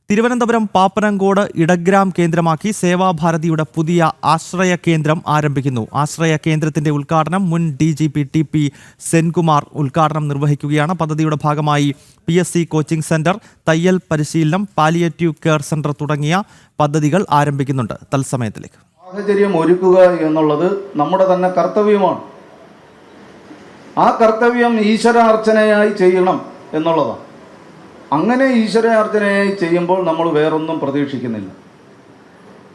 തിരുവനന്തപുരം പാപ്പനംകോട് ഇടഗ്രാം കേന്ദ്രമാക്കി സേവാഭാരതിയുടെ പുതിയ ആശ്രയ കേന്ദ്രം ആരംഭിക്കുന്നു. ആശ്രയ കേന്ദ്രത്തിന്റെ ഉദ്ഘാടനം മുൻ DGP TP സെൻകുമാർ ഉദ്ഘാടനം നിർവഹിക്കുകയാണ്. പദ്ധതിയുടെ ഭാഗമായി PSC കോച്ചിംഗ് സെന്റർ, തയ്യൽ പരിശീലനം, പാലിയേറ്റീവ് കെയർ സെന്റർ തുടങ്ങിയ പദ്ധതികൾ ആരംഭിക്കുന്നുണ്ട്. തത്സമയത്തിലേക്ക് സാഹചര്യം ഒരുക്കുക എന്നുള്ളത് നമ്മുടെ തന്നെ കർത്തവ്യമാണ്. ആ കർത്തവ്യം ഈശ്വരാർച്ചനയായി ചെയ്യണം എന്നുള്ളതാണ്. അങ്ങനെ ഈശ്വരാർച്ചനയായി ചെയ്യുമ്പോൾ നമ്മൾ വേറൊന്നും പ്രതീക്ഷിക്കുന്നില്ല.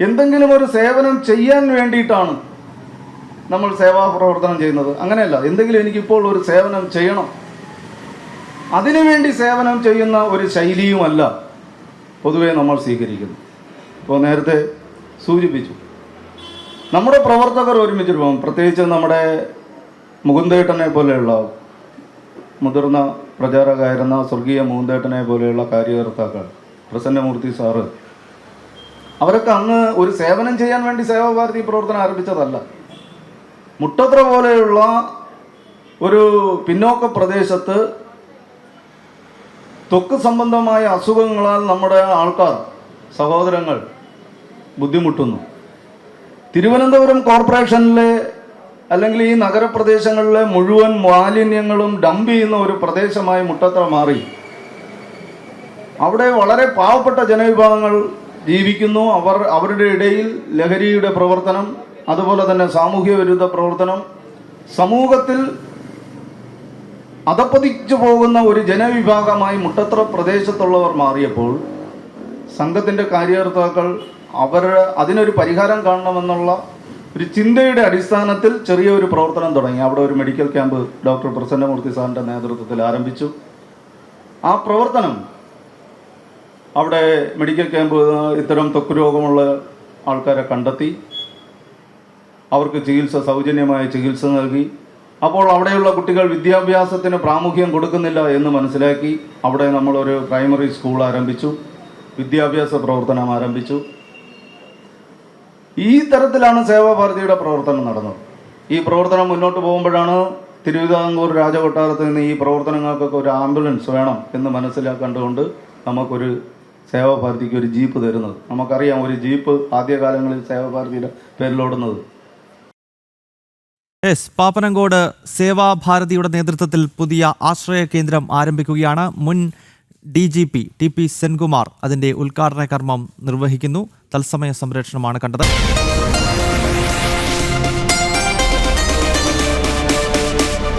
എന്തെങ്കിലും ഒരു സേവനം ചെയ്യാൻ വേണ്ടിയിട്ടാണ് നമ്മൾ സേവാപ്രവർത്തനം ചെയ്യുന്നത്. അങ്ങനെയല്ല, എന്തെങ്കിലും എനിക്കിപ്പോൾ ഒരു സേവനം ചെയ്യണം, അതിനുവേണ്ടി സേവനം ചെയ്യുന്ന ഒരു ശൈലിയുമല്ല പൊതുവെ നമ്മൾ സ്വീകരിക്കുന്നു. ഇപ്പോൾ നേരത്തെ സൂചിപ്പിച്ചു, നമ്മുടെ പ്രവർത്തകർ ഒരുമിച്ച് പോകും. പ്രത്യേകിച്ച് നമ്മുടെ മുകുന്ദേട്ടനെ പോലെയുള്ള മുതിർന്ന പ്രചാരകരായിരുന്ന സ്വർഗീയ മുകുന്ദേട്ടനെ പോലെയുള്ള കാര്യകർത്താക്കൾ, പ്രസന്നമൂർത്തി സാറ്, അവരൊക്കെ അന്ന് ഒരു സേവനം ചെയ്യാൻ വേണ്ടി സേവാഭാരതി പ്രവർത്തനം ആരംഭിച്ചതല്ല. മുട്ടത്ര പോലെയുള്ള ഒരു പിന്നോക്ക പ്രദേശത്ത് ത്വക്ക് സംബന്ധമായ അസുഖങ്ങളാൽ നമ്മുടെ ആൾക്കാർ, സഹോദരങ്ങൾ ബുദ്ധിമുട്ടുന്നു. തിരുവനന്തപുരം കോർപ്പറേഷനിലെ അല്ലെങ്കിൽ ഈ നഗരപ്രദേശങ്ങളിലെ മുഴുവൻ മാലിന്യങ്ങളും ഡംപ് ചെയ്യുന്ന ഒരു പ്രദേശമായി മുട്ടത്ര മാറി. അവിടെ വളരെ പാവപ്പെട്ട ജനവിഭാഗങ്ങൾ ജീവിക്കുന്നു. അവരുടെ ഇടയിൽ ലഹരിയുടെ പ്രവർത്തനം, അതുപോലെ തന്നെ സാമൂഹ്യ വിരുദ്ധ പ്രവർത്തനം, സമൂഹത്തിൽ അധപ്പതിച്ചു പോകുന്ന ഒരു ജനവിഭാഗമായി മുട്ടത്ര പ്രദേശത്തുള്ളവർ മാറിയപ്പോൾ സംഘത്തിൻ്റെ കാര്യകർത്താക്കൾ അതിനൊരു പരിഹാരം കാണണമെന്നുള്ള ഒരു ചിന്തയുടെ അടിസ്ഥാനത്തിൽ ചെറിയൊരു പ്രവർത്തനം തുടങ്ങി. അവിടെ ഒരു മെഡിക്കൽ ക്യാമ്പ് ഡോക്ടർ പ്രസന്നമൂർത്തി സാറിൻ്റെ നേതൃത്വത്തിൽ ആരംഭിച്ചു. ആ പ്രവർത്തനം അവിടെ മെഡിക്കൽ ക്യാമ്പ് ഇത്തരം ത്വക്ക് രോഗമുള്ള ആൾക്കാരെ കണ്ടെത്തി അവർക്ക് സൗജന്യമായ ചികിത്സ നൽകി. അപ്പോൾ അവിടെയുള്ള കുട്ടികൾ വിദ്യാഭ്യാസത്തിന് പ്രാമുഖ്യം കൊടുക്കുന്നില്ല എന്ന് മനസ്സിലാക്കി അവിടെ നമ്മളൊരു പ്രൈമറി സ്കൂൾ ആരംഭിച്ചു, വിദ്യാഭ്യാസ പ്രവർത്തനം ആരംഭിച്ചു. ഈ തരത്തിലാണ് സേവാഭാരതിയുടെ പ്രവർത്തനം നടന്നത്. ഈ പ്രവർത്തനം മുന്നോട്ട് പോകുമ്പോഴാണ് തിരുവിതാംകൂർ രാജകൊട്ടാരത്തിൽ നിന്ന് ഈ പ്രവർത്തനങ്ങൾക്കൊക്കെ ഒരു ആംബുലൻസ് വേണം എന്ന് മനസ്സിലാക്കേണ്ടതുകൊണ്ട് നമുക്കൊരു സേവാഭാരതിക്ക് ഒരു ജീപ്പ് തരുന്നത്. നമുക്കറിയാം, ഒരു ജീപ്പ് ആദ്യകാലങ്ങളിൽ സേവാഭാരതിയുടെ പേരിലോടുന്നത്. പാപ്പനംകോട് സേവാഭാരതിയുടെ നേതൃത്വത്തിൽ പുതിയ ആശ്രയ കേന്ദ്രം ആരംഭിക്കുകയാണ്. മുൻ DGP TP സെൻകുമാർ അതിൻ്റെ ഉദ്ഘാടന കർമ്മം നിർവഹിക്കുന്നു. തത്സമയ സംപ്രേഷണമാണ് കണ്ടത്.